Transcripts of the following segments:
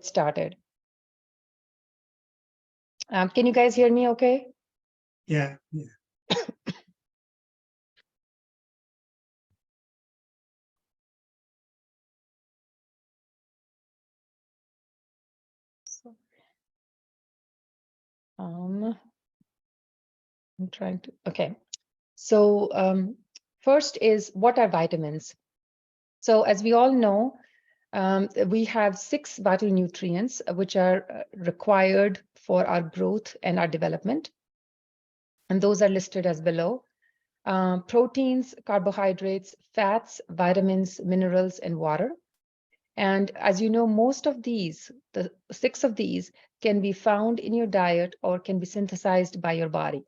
started. Can you guys hear me okay? Yeah. I'm trying to, okay. So first is, what are vitamins? So as we all know, we have 6 vital nutrients which are required for our growth and our development. And those are listed as below. Proteins, carbohydrates, fats, vitamins, minerals, and water. And as you know, most of these, the 6 of these, can be found in your diet or can be synthesized by your body.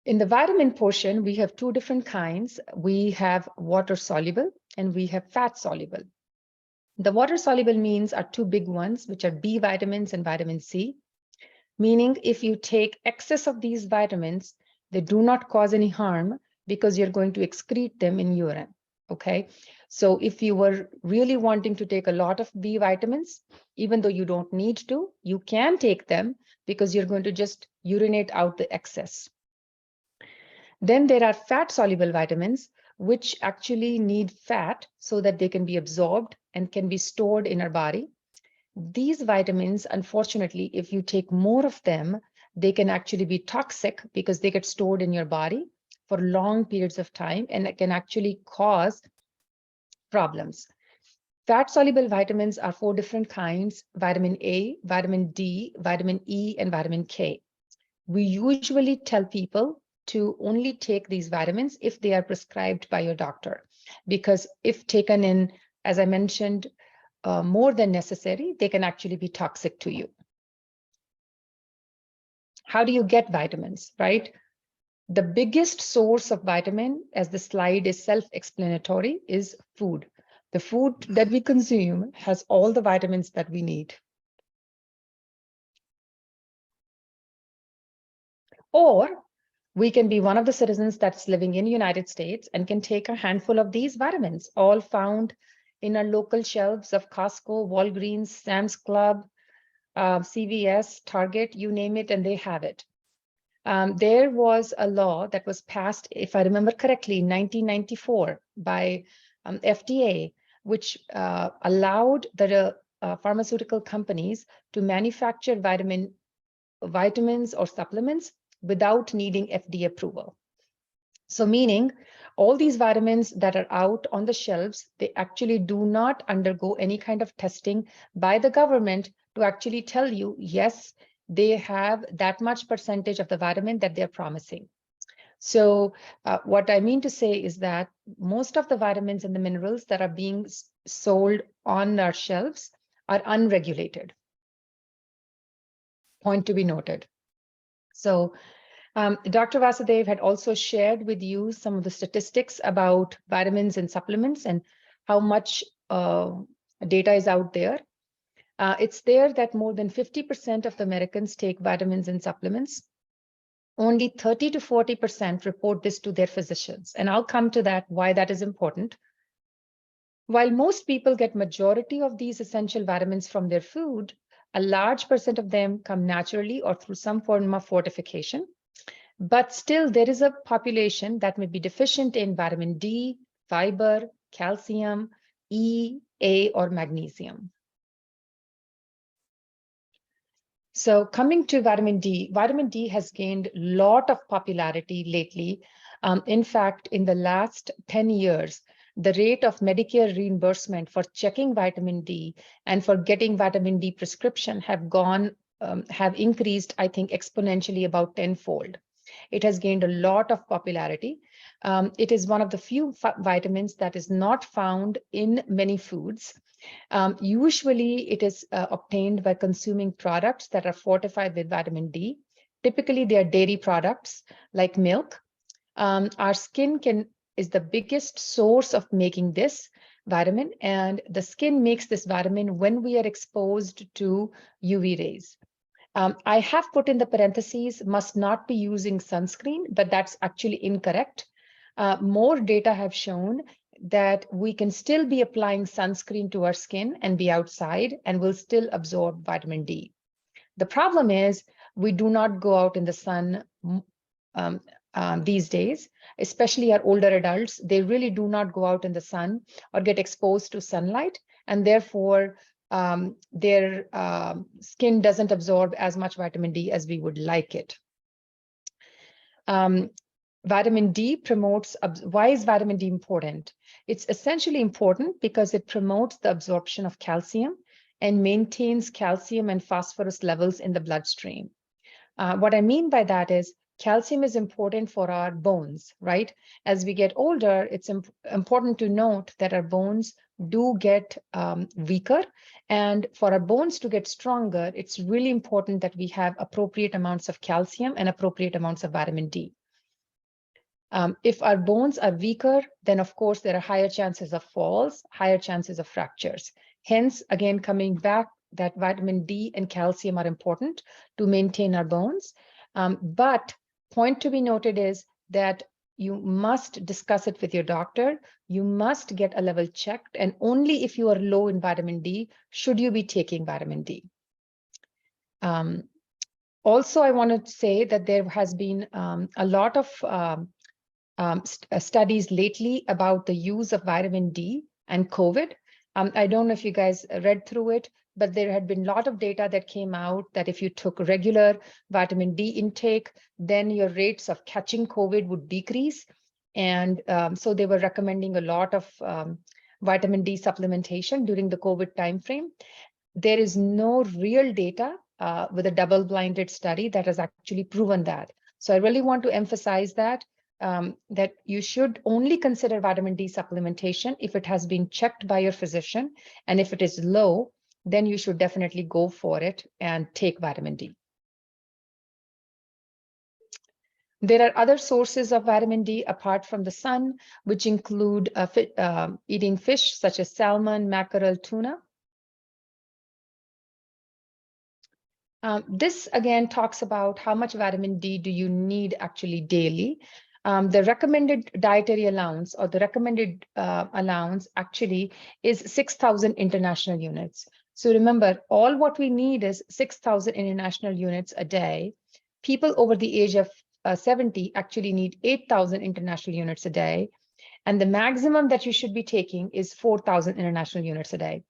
In the vitamin portion, we have 2 different kinds. We have water soluble and we have fat soluble. The water soluble means are 2 big ones, which are B vitamins and vitamin C. Meaning if you take excess of these vitamins, they do not cause any harm because you're going to excrete them in urine. Okay, so if you were really wanting to take a lot of B vitamins, even though you don't need to, you can take them because you're going to just urinate out the excess. Then there are fat soluble vitamins, which actually need fat so that they can be absorbed and can be stored in our body. These vitamins, unfortunately, if you take more of them, they can actually be toxic because they get stored in your body for long periods of time, and it can actually cause problems. Fat soluble vitamins are 4 different kinds: vitamin A, vitamin D, vitamin E, and vitamin K. We usually tell people to only take these vitamins if they are prescribed by your doctor, because if taken in, as I mentioned, more than necessary, they can actually be toxic to you. How do you get vitamins, right? The biggest source of vitamin, as the slide is self-explanatory, is food. The food that we consume has all the vitamins that we need. Or we can be one of the citizens that's living in the United States and can take a handful of these vitamins, all found in our local shelves of Costco, Walgreens, Sam's Club, CVS, Target, you name it, and they have it. There was a law that was passed, if I remember correctly, in 1994 by FDA, which allowed the pharmaceutical companies to manufacture vitamins or supplements without needing FDA approval. So meaning all these vitamins that are out on the shelves, they actually do not undergo any kind of testing by the government to actually tell you, yes, they have that much percentage of the vitamin that they're promising. So what I mean to say is that most of the vitamins and the minerals that are being sold on our shelves are unregulated. Point to be noted. So Dr. Vasudev had also shared with you some of the statistics about vitamins and supplements and how much data is out there. It's there that more than 50% of the Americans take vitamins and supplements. Only 30 to 40% report this to their physicians. And I'll come to that, why that is important. While most people get majority of these essential vitamins from their food, a large percent of them come naturally or through some form of fortification. But still, there is a population that may be deficient in vitamin D, fiber, calcium, E, A, or magnesium. So coming to vitamin D has gained a lot of popularity lately. In fact, in the last 10 years, the rate of Medicare reimbursement for checking vitamin D and for getting vitamin D prescription have increased, I think, exponentially about 10-fold. It has gained a lot of popularity. It is one of the few vitamins that is not found in many foods. Usually it is obtained by consuming products that are fortified with vitamin D. Typically, they are dairy products like milk. Our skin is the biggest source of making this vitamin, and the skin makes this vitamin when we are exposed to UV rays. I have put in the parentheses, must not be using sunscreen, but that's actually incorrect. More data have shown that we can still be applying sunscreen to our skin and be outside and will still absorb vitamin D. The problem is we do not go out in the sun these days, especially our older adults. They really do not go out in the sun or get exposed to sunlight, and therefore their skin doesn't absorb as much vitamin D as we would like it. Vitamin D promotes, why is vitamin D important? It's essentially important because it promotes the absorption of calcium and maintains calcium and phosphorus levels in the bloodstream. What I mean by that is calcium is important for our bones, right? As we get older, it's important to note that our bones do get weaker. And for our bones to get stronger, it's really important that we have appropriate amounts of calcium and appropriate amounts of vitamin D. If our bones are weaker, then of course there are higher chances of falls, higher chances of fractures. Hence, again, coming back, that vitamin D and calcium are important to maintain our bones. But point to be noted is that you must discuss it with your doctor. You must get a level checked, and only if you are low in vitamin D should you be taking vitamin D. Also, I want to say that there has been a lot of studies lately about the use of vitamin D and COVID. I don't know if you guys read through it, but there had been a lot of data that came out that if you took regular vitamin D intake, then your rates of catching COVID would decrease. And so they were recommending a lot of vitamin D supplementation during the COVID timeframe. There is no real data with a double-blinded study that has actually proven that. So I really want to emphasize that that you should only consider vitamin D supplementation if it has been checked by your physician. And if it is low, then you should definitely go for it and take vitamin D. There are other sources of vitamin D apart from the sun, which include eating fish such as salmon, mackerel, tuna. This again talks about how much vitamin D do you need actually daily. The recommended dietary allowance, or the recommended allowance actually is 6,000 international units. So remember, all what we need is 6,000 international units a day. People over the age of 70 actually need 8,000 international units a day. And the maximum that you should be taking is 4,000 international units a day.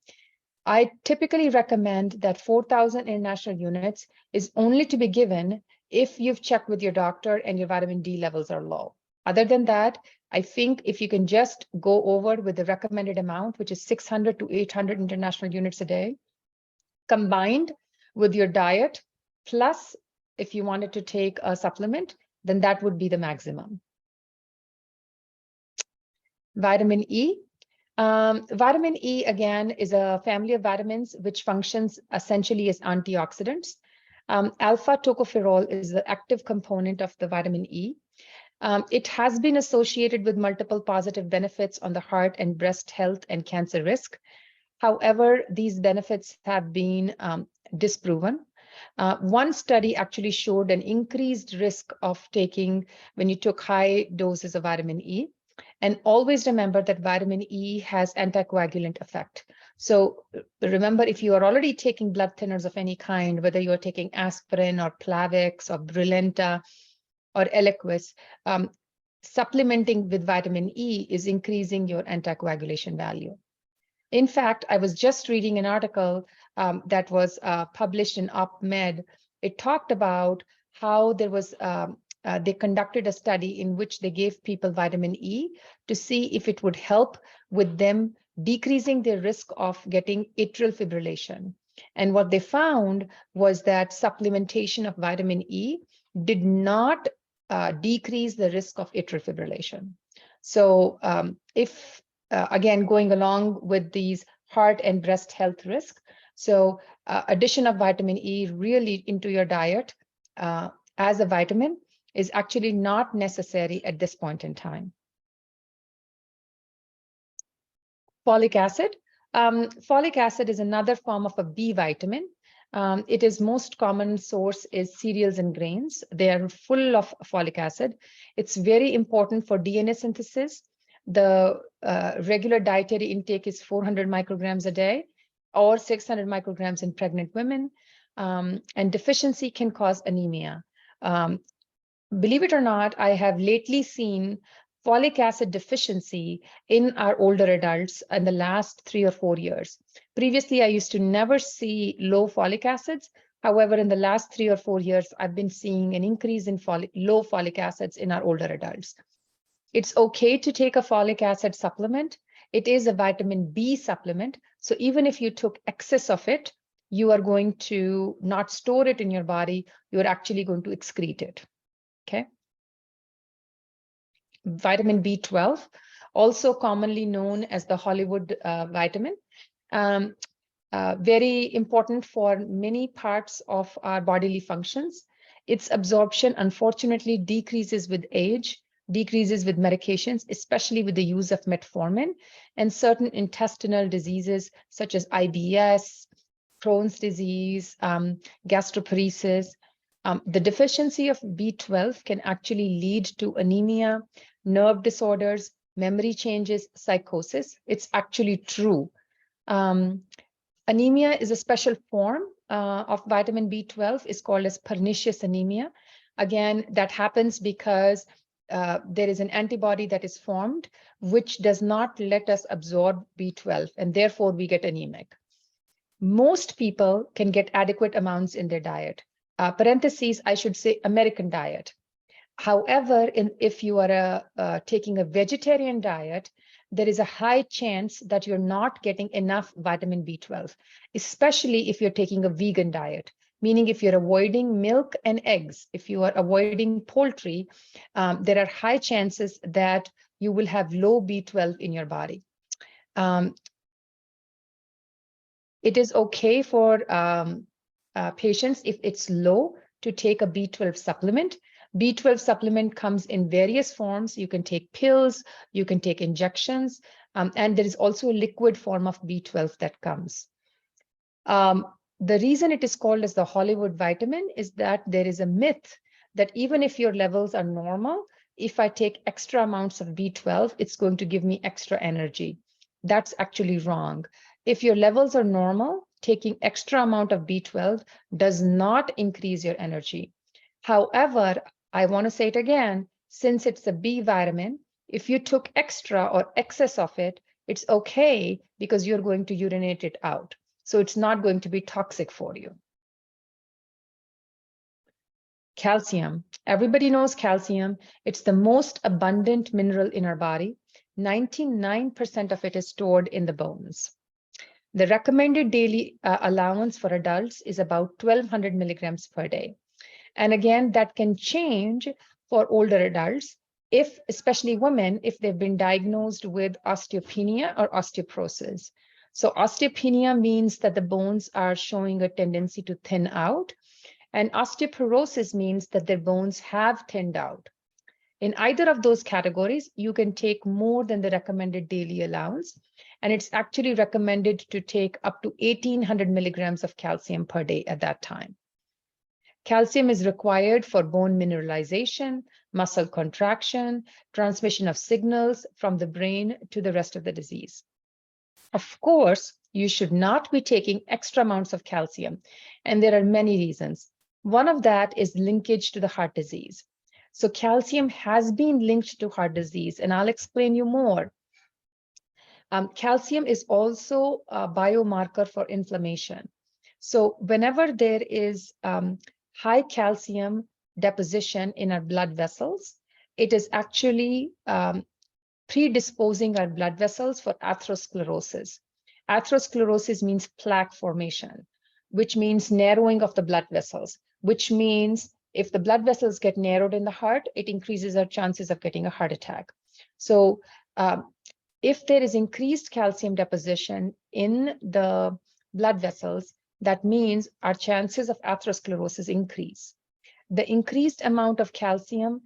I typically recommend that 4,000 international units is only to be given if you've checked with your doctor and your vitamin D levels are low. Other than that, I think if you can just go over with the recommended amount, which is 600 to 800 international units a day, combined with your diet, plus if you wanted to take a supplement, then that would be the maximum. Vitamin E. Vitamin E, again, is a family of vitamins which functions essentially as antioxidants. Alpha tocopherol is the active component of the vitamin E. It has been associated with multiple positive benefits on the heart and breast health and cancer risk. However, these benefits have been disproven. One study actually showed an increased risk of taking when you took high doses of vitamin E. And always remember that vitamin E has anticoagulant effect. So remember, if you are already taking blood thinners of any kind, whether you're taking aspirin or Plavix or Brilinta or Eliquis, supplementing with vitamin E is increasing your anticoagulation value. In fact, I was just reading an article that was published in OpMed. It talked about how there was they conducted a study in which they gave people vitamin E to see if it would help with them decreasing their risk of getting atrial fibrillation. And what they found was that supplementation of vitamin E did not decrease the risk of atrial fibrillation. So if, again, going along with these heart and breast health risks, so addition of vitamin E really into your diet as a vitamin is actually not necessary at this point in time. Folic acid. Folic acid is another form of a B vitamin. It is most common source is cereals and grains. They are full of folic acid. It's very important for DNA synthesis, The regular dietary intake is 400 micrograms a day or 600 micrograms in pregnant women. And deficiency can cause anemia. Believe it or not, I have lately seen folic acid deficiency in our older adults in the last 3 or 4 years. Previously, I used to never see low folic acids. However, in the last 3 or 4 years, I've been seeing an increase in low folic acids in our older adults. It's okay to take a folic acid supplement. It is a vitamin B supplement. So even if you took excess of it, you are going to not store it in your body. You're actually going to excrete it. Okay. Vitamin B12, also commonly known as the Hollywood vitamin. Very important for many parts of our bodily functions. Its absorption, unfortunately, decreases with age, decreases with medications, especially with the use of metformin, and certain intestinal diseases such as IBS, Crohn's disease, gastroparesis. The deficiency of B12 can actually lead to anemia, nerve disorders, memory changes, psychosis. It's actually true. Anemia is a special form of vitamin B12. It's called as pernicious anemia. Again, that happens because there is an antibody that is formed, which does not let us absorb B12, and therefore we get anemic. Most people can get adequate amounts in their diet. Parentheses, I should say American diet. However, if you are taking a vegetarian diet, there is a high chance that you're not getting enough vitamin B12, especially if you're taking a vegan diet, meaning if you're avoiding milk and eggs, if you are avoiding poultry, there are high chances that you will have low B12 in your body. It is okay for patients, if it's low, to take a B12 supplement. B12 supplement comes in various forms. You can take pills, you can take injections, and there is also a liquid form of B12 that comes. The reason it is called as the Hollywood vitamin is that there is a myth that even if your levels are normal, if I take extra amounts of B12, it's going to give me extra energy. That's actually wrong. If your levels are normal, taking extra amount of B12 does not increase your energy. However, I want to say it again, since it's a B vitamin, if you took extra or excess of it, it's okay because you're going to urinate it out. So it's not going to be toxic for you. Calcium. Everybody knows calcium. It's the most abundant mineral in our body. 99% of it is stored in the bones. The recommended daily allowance for adults is about 1200 milligrams per day. And again, that can change for older adults, especially women, if they've been diagnosed with osteopenia or osteoporosis. So osteopenia means that the bones are showing a tendency to thin out, and osteoporosis means that their bones have thinned out. In either of those categories, you can take more than the recommended daily allowance, and it's actually recommended to take up to 1800 milligrams of calcium per day at that time. Calcium is required for bone mineralization, muscle contraction, transmission of signals from the brain to the rest of the disease. Of course, you should not be taking extra amounts of calcium, and there are many reasons. One of that is linkage to the heart disease. So calcium has been linked to heart disease, and I'll explain you more. Calcium is also a biomarker for inflammation. So whenever there is high calcium deposition in our blood vessels, it is actually predisposing our blood vessels for atherosclerosis. Atherosclerosis means plaque formation, which means narrowing of the blood vessels, which means if the blood vessels get narrowed in the heart, it increases our chances of getting a heart attack. So if there is increased calcium deposition in the blood vessels, that means our chances of atherosclerosis increase. The increased amount of calcium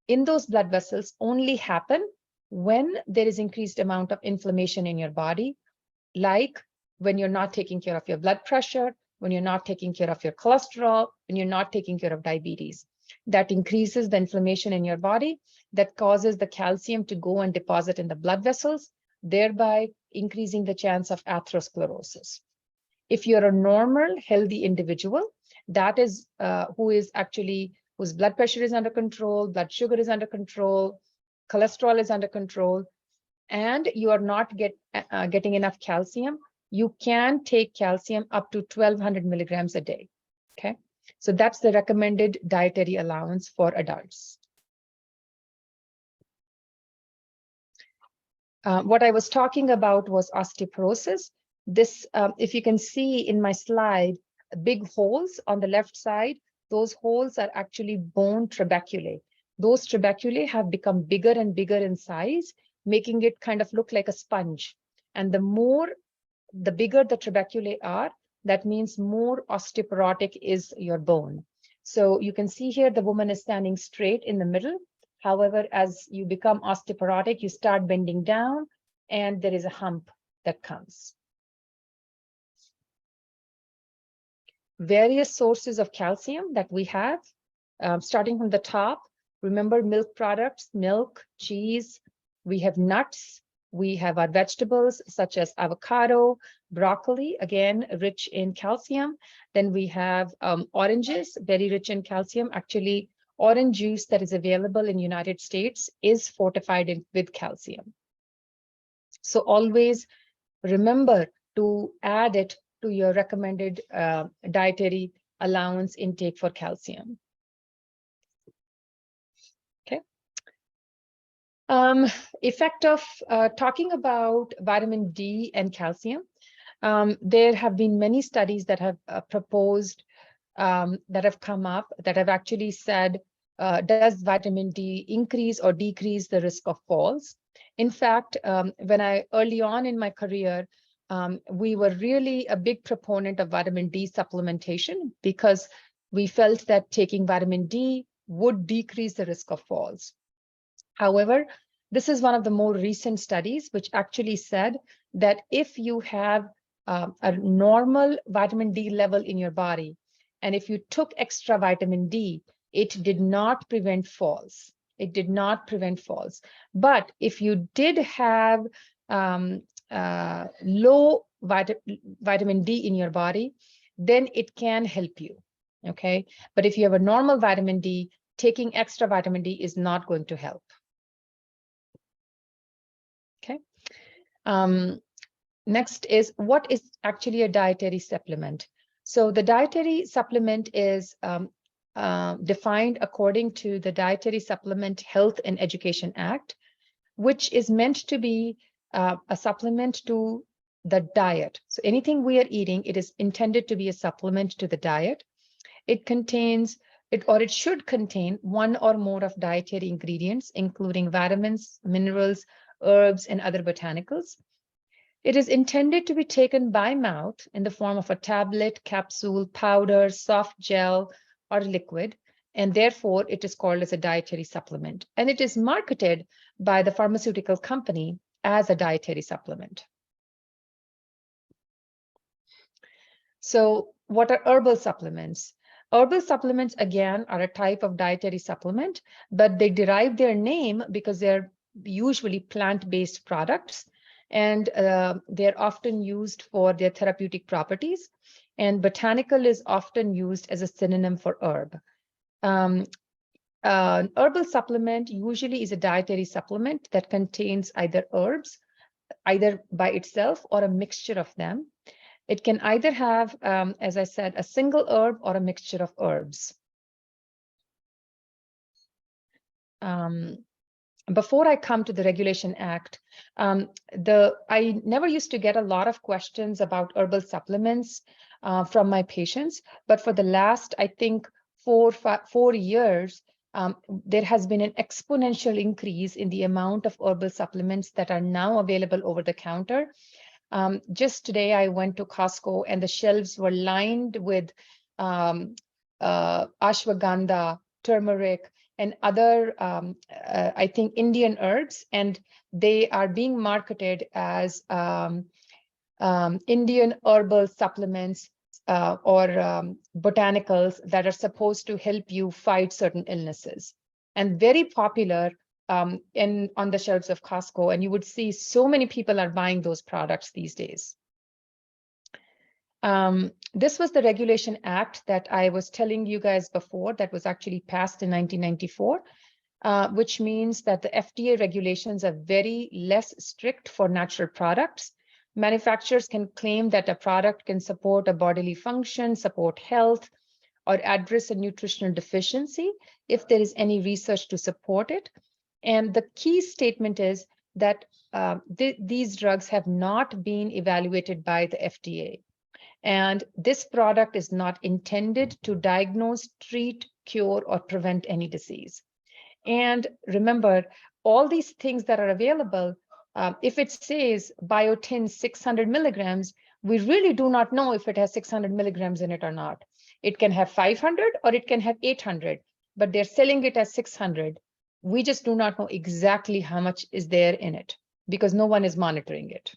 in those blood vessels only happen when there is increased amount of inflammation in your body, like when you're not taking care of your blood pressure, when you're not taking care of your cholesterol, when you're not taking care of diabetes. That increases the inflammation in your body. that causes the calcium to go and deposit in the blood vessels, thereby increasing the chance of atherosclerosis. If you're a normal, healthy individual, that is whose blood pressure is under control, blood sugar is under control, cholesterol is under control, and you are not getting enough calcium, you can take calcium up to 1,200 milligrams a day. Okay, so that's the recommended dietary allowance for adults. What I was talking about was osteoporosis. This, if you can see in my slide, big holes on the left side, those holes are actually bone trabeculae. Those trabeculae have become bigger and bigger in size, making it kind of look like a sponge. And the bigger the trabeculae are, that means more osteoporotic is your bone. So you can see here, the woman is standing straight in the middle. However, as you become osteoporotic, you start bending down and there is a hump that comes. Various sources of calcium that we have, starting from the top, remember milk products, milk, cheese, we have nuts, we have our vegetables such as avocado, broccoli, again, rich in calcium. Then we have oranges, very rich in calcium. Actually, orange juice that is available in United States is fortified with calcium. So always remember to add it to your recommended dietary allowance intake for calcium. Okay. Effect of talking about vitamin D and calcium. There have been many studies that have proposed, that have come up, that have actually said, does vitamin D increase or decrease the risk of falls? In fact, when early on in my career, we were really a big proponent of vitamin D supplementation because we felt that taking vitamin D would decrease the risk of falls. However, this is one of the more recent studies which actually said that if you have a normal vitamin D level in your body, and if you took extra vitamin D, it did not prevent falls. It did not prevent falls. But if you did have low vitamin D in your body, then it can help you, okay? But if you have a normal vitamin D, taking extra vitamin D is not going to help. Okay. Next is, what is actually a dietary supplement? So the dietary supplement is defined according to the Dietary Supplement Health and Education Act, which is meant to be a supplement to the diet. So anything we are eating, it is intended to be a supplement to the diet. It contains, it should contain one or more of dietary ingredients, including vitamins, minerals, herbs, and other botanicals. It is intended to be taken by mouth in the form of a tablet, capsule, powder, soft gel, or liquid, and therefore it is called as a dietary supplement. And it is marketed by the pharmaceutical company as a dietary supplement. So what are herbal supplements? Herbal supplements, again, are a type of dietary supplement, but they derive their name because they're usually plant-based products, and they're often used for their therapeutic properties. And botanical is often used as a synonym for herb. An herbal supplement usually is a dietary supplement that contains either herbs, either by itself or a mixture of them. It can either have, as I said, a single herb or a mixture of herbs. Before I come to the Regulation Act, I never used to get a lot of questions about herbal supplements from my patients, but for the last, I think, 4 years, there has been an exponential increase in the amount of herbal supplements that are now available over the counter. Just today, I went to Costco and the shelves were lined with ashwagandha, turmeric, and other, I think, Indian herbs, and they are being marketed as Indian herbal supplements or botanicals that are supposed to help you fight certain illnesses. And very popular on the shelves of Costco, and you would see so many people are buying those products these days. This was the Regulation Act that I was telling you guys before that was actually passed in 1994, which means that the FDA regulations are very less strict for natural products. Manufacturers can claim that a product can support a bodily function, support health, or address a nutritional deficiency if there is any research to support it. And the key statement is that these drugs have not been evaluated by the FDA. And this product is not intended to diagnose, treat, cure, or prevent any disease. And remember, all these things that are available, if it says biotin 600 milligrams, we really do not know if it has 600 milligrams in it or not. It can have 500 or it can have 800, but they're selling it as 600. We just do not know exactly how much is there in it because no one is monitoring it.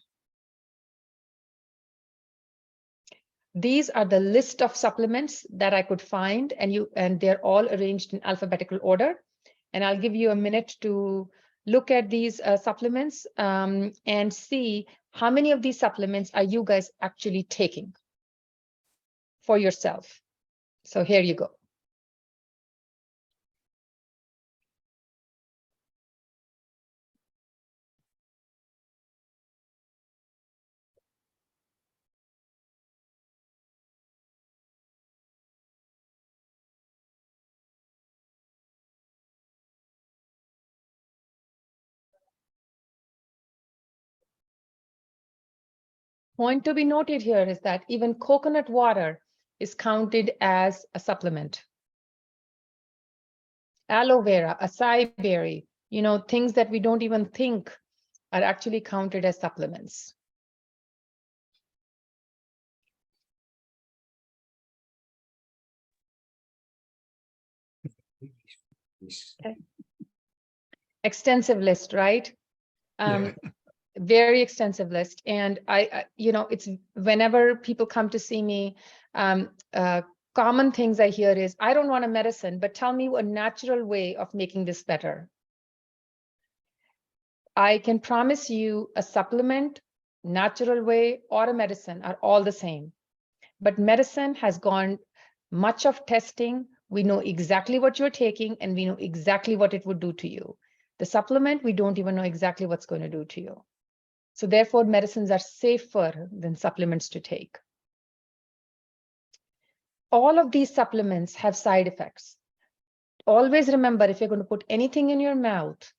These are the list of supplements that I could find, and they're all arranged in alphabetical order. And I'll give you a minute to look at these supplements and see how many of these supplements are you guys actually taking for yourself. So here you go. Point to be noted here is that even coconut water is counted as a supplement. Aloe vera, acai berry, things that we don't even think are actually counted as supplements. Okay. Extensive list, right? Yeah. Very extensive list. And it's whenever people come to see me, common things I hear is, I don't want a medicine, but tell me a natural way of making this better. I can promise you a supplement, natural way, or a medicine are all the same. But medicine has gone much of testing. We know exactly what you're taking, and we know exactly what it would do to you. The supplement, we don't even know exactly what's going to do to you. So therefore, medicines are safer than supplements to take. All of these supplements have side effects. Always remember, if you're going to put anything in your mouth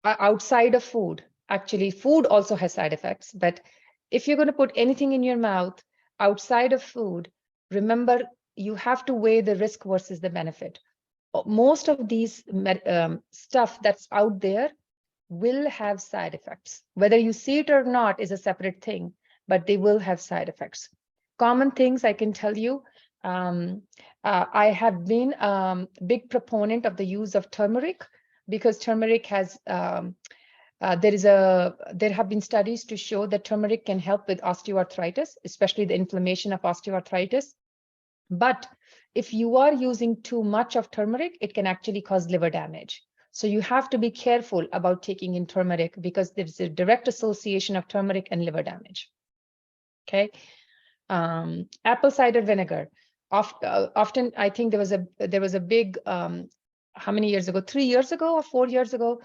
outside of food, actually food also has side effects, but if you're going to put anything in your mouth outside of food, remember, you have to weigh the risk versus the benefit. Most of these stuff that's out there will have side effects. Whether you see it or not is a separate thing, but they will have side effects. Common things I can tell you, I have been a big proponent of the use of turmeric because turmeric has, there have been studies to show that turmeric can help with osteoarthritis, especially the inflammation of osteoarthritis. But if you are using too much of turmeric, it can actually cause liver damage. So you have to be careful about taking in turmeric because there's a direct association of turmeric and liver damage. Okay. Apple cider vinegar. Often, I think there was a big, how many years ago? 3 years ago or 4 years ago,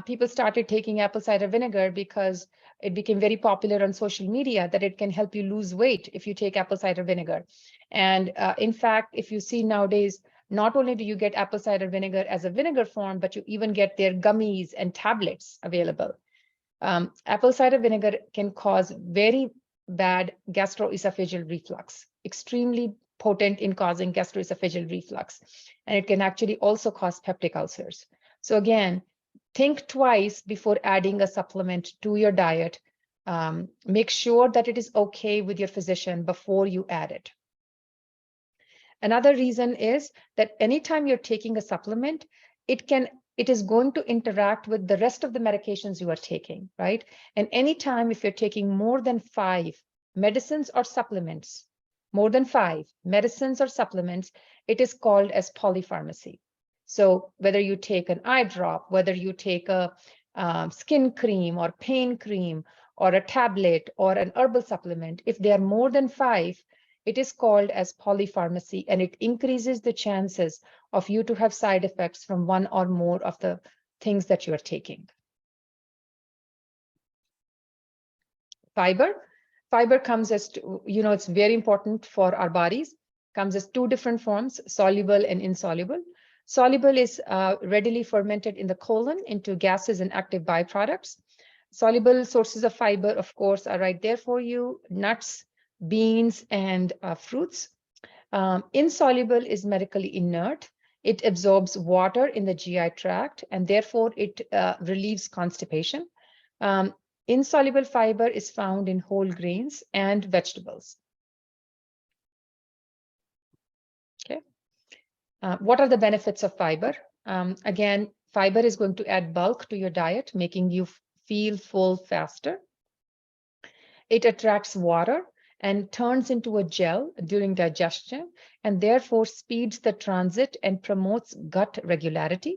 people started taking apple cider vinegar because it became very popular on social media that it can help you lose weight if you take apple cider vinegar. And in fact, if you see nowadays, not only do you get apple cider vinegar as a vinegar form, but you even get their gummies and tablets available. Apple cider vinegar can cause very bad gastroesophageal reflux, extremely potent in causing gastroesophageal reflux. And it can actually also cause peptic ulcers. So again, think twice before adding a supplement to your diet. Make sure that it is okay with your physician before you add it. Another reason is that anytime you're taking a supplement, it is going to interact with the rest of the medications you are taking, right? And anytime if you're taking more than 5 medicines or supplements, more than 5 medicines or supplements, it is called as polypharmacy. So whether you take an eye drop, whether you take a skin cream or pain cream or a tablet or an herbal supplement, if they are more than 5, it is called as polypharmacy, and it increases the chances of you to have side effects from one or more of the things that you are taking. Fiber. Fiber comes as, it's very important for our bodies, comes as 2 different forms, soluble and insoluble. Soluble is readily fermented in the colon into gases and active byproducts. Soluble sources of fiber, of course, are right there for you: nuts, beans, and fruits. Insoluble is medically inert. It absorbs water in the GI tract, and therefore it relieves constipation. Insoluble fiber is found in whole grains and vegetables. Okay. What are the benefits of fiber? Again, fiber is going to add bulk to your diet, making you feel full faster. It attracts water and turns into a gel during digestion, and therefore speeds the transit and promotes gut regularity.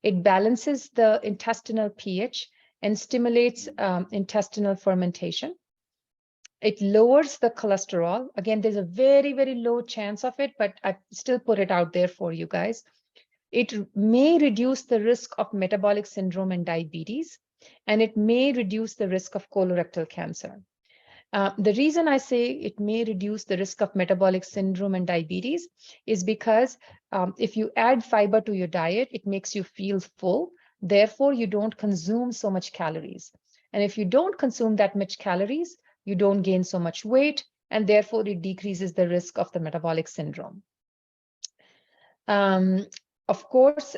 It balances the intestinal pH and stimulates intestinal fermentation. It lowers the cholesterol. Again, there's a very, very low chance of it, but I still put it out there for you guys. It may reduce the risk of metabolic syndrome and diabetes, and it may reduce the risk of colorectal cancer. The reason I say it may reduce the risk of metabolic syndrome and diabetes is because if you add fiber to your diet, it makes you feel full. Therefore, you don't consume so much calories. And if you don't consume that much calories, you don't gain so much weight, and therefore it decreases the risk of the metabolic syndrome. Of course,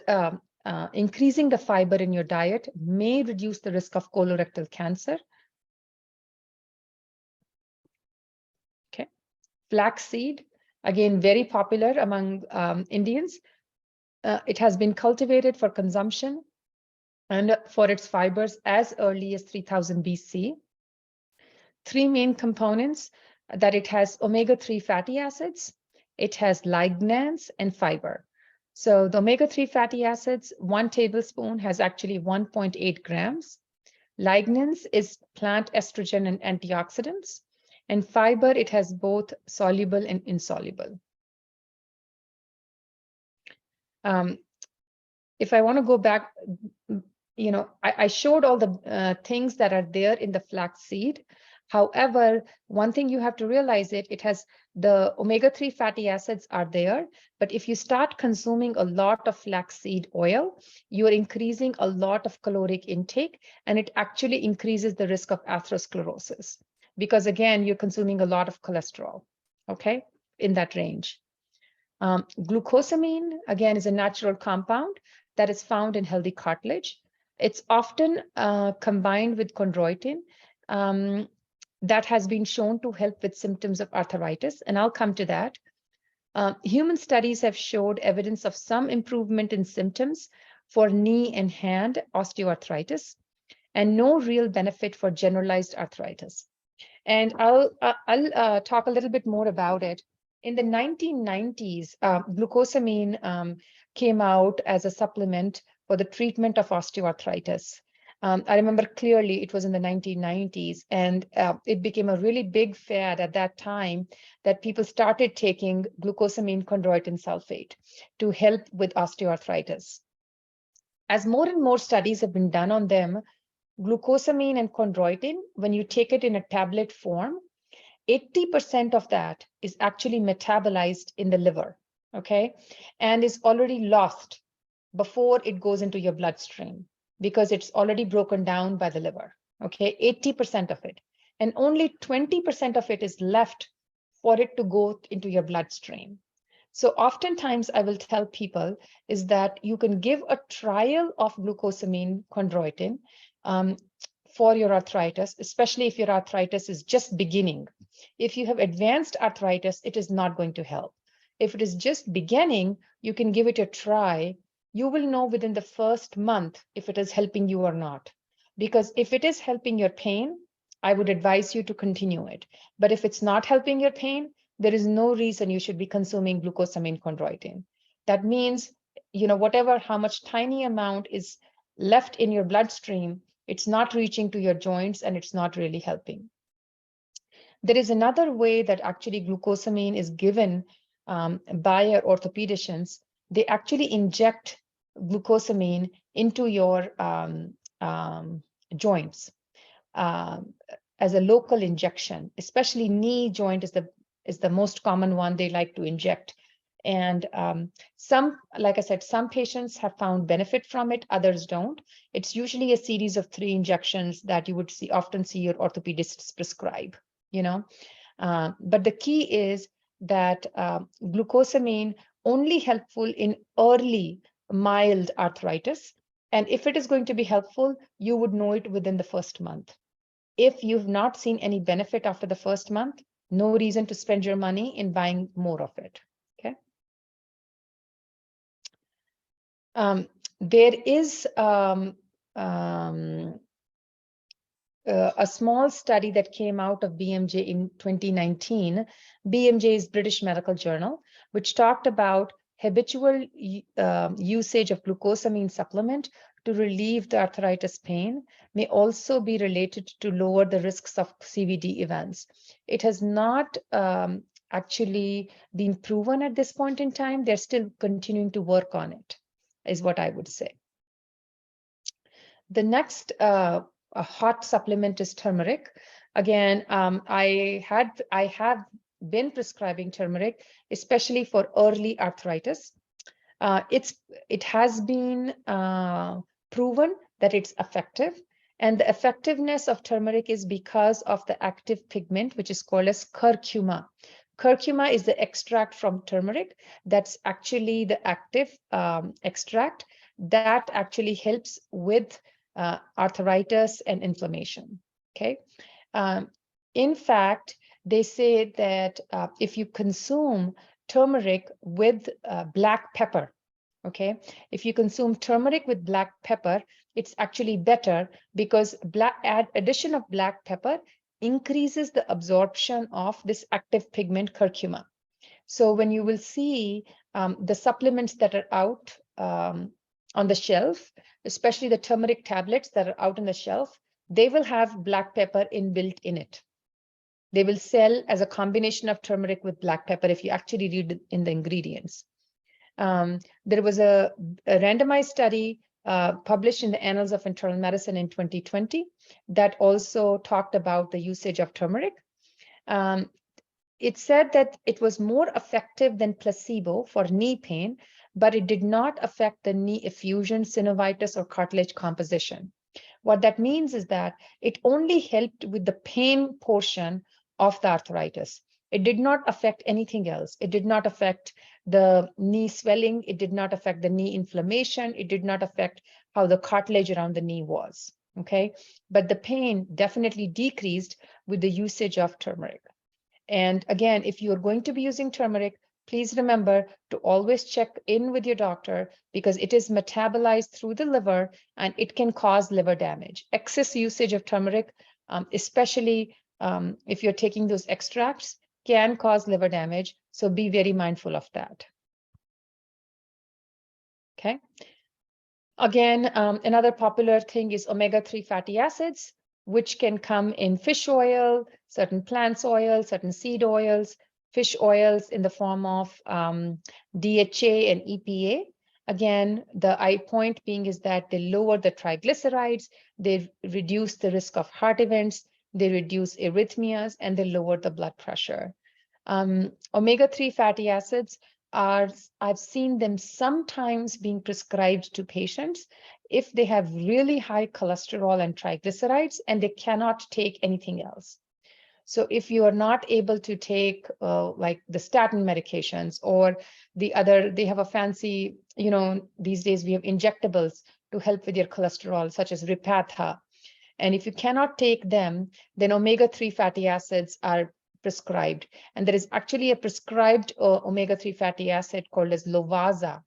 increasing the fiber in your diet may reduce the risk of colorectal cancer. Okay. Flaxseed, again, very popular among Indians. It has been cultivated for consumption and for its fibers as early as 3000 BC. 3 main components that it has: omega-3 fatty acids, it has lignans, and fiber. So the omega-3 fatty acids, 1 tablespoon has actually 1.8 grams. Lignans is plant estrogen and antioxidants. And fiber, it has both soluble and insoluble. If I want to go back, I showed all the things that are there in the flax seed. However, one thing you have to realize it has the omega-3 fatty acids are there, but if you start consuming a lot of flaxseed oil, you're increasing a lot of caloric intake, and it actually increases the risk of atherosclerosis because, again, you're consuming a lot of cholesterol, okay, in that range. Glucosamine, again, is a natural compound that is found in healthy cartilage. It's often combined with chondroitin. That has been shown to help with symptoms of arthritis, and I'll come to that. Human studies have showed evidence of some improvement in symptoms for knee and hand osteoarthritis, and no real benefit for generalized arthritis. And I'll talk a little bit more about it. In the 1990s, glucosamine came out as a supplement for the treatment of osteoarthritis. I remember clearly it was in the 1990s, and it became a really big fad at that time that people started taking glucosamine chondroitin sulfate to help with osteoarthritis. As more and more studies have been done on them, glucosamine and chondroitin, when you take it in a tablet form, 80% of that is actually metabolized in the liver, okay, and is already lost before it goes into your bloodstream, because it's already broken down by the liver, okay, 80% of it. And only 20% of it is left for it to go into your bloodstream. So oftentimes I will tell people is that you can give a trial of glucosamine chondroitin for your arthritis, especially if your arthritis is just beginning. If you have advanced arthritis, it is not going to help. If it is just beginning, you can give it a try. You will know within the first month if it is helping you or not. Because if it is helping your pain, I would advise you to continue it. But if it's not helping your pain, there is no reason you should be consuming glucosamine chondroitin. That means whatever, how much tiny amount is left in your bloodstream, it's not reaching to your joints and it's not really helping. There is another way that actually glucosamine is given by our orthopedicians. They actually inject glucosamine into your joints as a local injection. Especially knee joint is the most common one they like to inject. And like I said, some patients have found benefit from it, others don't. It's usually a series of 3 injections that you would often see your orthopedists prescribe. But the key is that glucosamine only helpful in early mild arthritis. And if it is going to be helpful, you would know it within the first month. If you've not seen any benefit after the first month, no reason to spend your money in buying more of it. Okay. There is a small study that came out of BMJ in 2019. BMJ is British Medical Journal, which talked about habitual usage of glucosamine supplement to relieve the arthritis pain may also be related to lower the risks of CVD events. It has not actually been proven at this point in time. They're still continuing to work on it, is what I would say. The next a hot supplement is turmeric. Again, I have been prescribing turmeric, especially for early arthritis. It has been proven that it's effective, and the effectiveness of turmeric is because of the active pigment, which is called as curcuma. Curcuma is the extract from turmeric. That's actually the active extract that actually helps with arthritis and inflammation. Okay. In fact, they say that if you consume turmeric with black pepper, okay, if you consume turmeric with black pepper, it's actually better because addition of black pepper increases the absorption of this active pigment curcuma. So when you will see the supplements that are out on the shelf, especially the turmeric tablets that are out on the shelf, they will have black pepper inbuilt in it. They will sell as a combination of turmeric with black pepper if you actually read in the ingredients. There was a randomized study published in the Annals of Internal Medicine in 2020 that also talked about the usage of turmeric. It said that it was more effective than placebo for knee pain, but it did not affect the knee effusion, synovitis, or cartilage composition. What that means is that it only helped with the pain portion of the arthritis. It did not affect anything else. It did not affect the knee swelling. It did not affect the knee inflammation. It did not affect how the cartilage around the knee was. Okay, but the pain definitely decreased with the usage of turmeric. And again, if you're going to be using turmeric, please remember to always check in with your doctor because it is metabolized through the liver and it can cause liver damage. Excess usage of turmeric, especially if you're taking those extracts, can cause liver damage. So be very mindful of that. Okay. Again, another popular thing is omega-3 fatty acids, which can come in fish oil, certain plant oils, certain seed oils, fish oils in the form of DHA and EPA. Again, the point being is that they lower the triglycerides, they reduce the risk of heart events, they reduce arrhythmias, and they lower the blood pressure. Omega-3 fatty acids I've seen them sometimes being prescribed to patients if they have really high cholesterol and triglycerides and they cannot take anything else. So if you are not able to take like the statin medications or the other, they have a fancy, these days we have injectables to help with your cholesterol, such as Repatha. And if you cannot take them, then omega-3 fatty acids are prescribed. And there is actually a prescribed omega-3 fatty acid called as Lovaza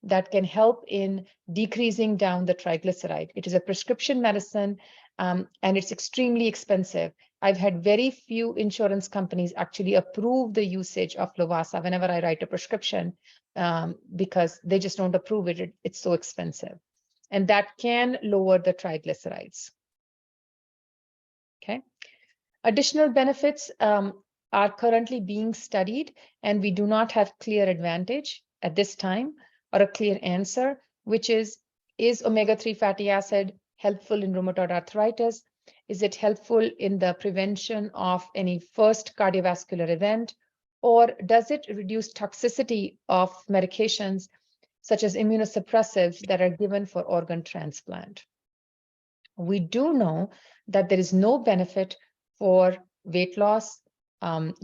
that can help in decreasing down the triglyceride. It is a prescription medicine and it's extremely expensive. I've had very few insurance companies actually approve the usage of Lovasa whenever I write a prescription, because they just don't approve it. It's so expensive. And that can lower the triglycerides. Okay. Additional benefits are currently being studied, and we do not have clear advantage at this time or a clear answer, which is omega-3 fatty acid helpful in rheumatoid arthritis? Is it helpful in the prevention of any first cardiovascular event? Or does it reduce toxicity of medications such as immunosuppressives that are given for organ transplant? We do know that there is no benefit for weight loss,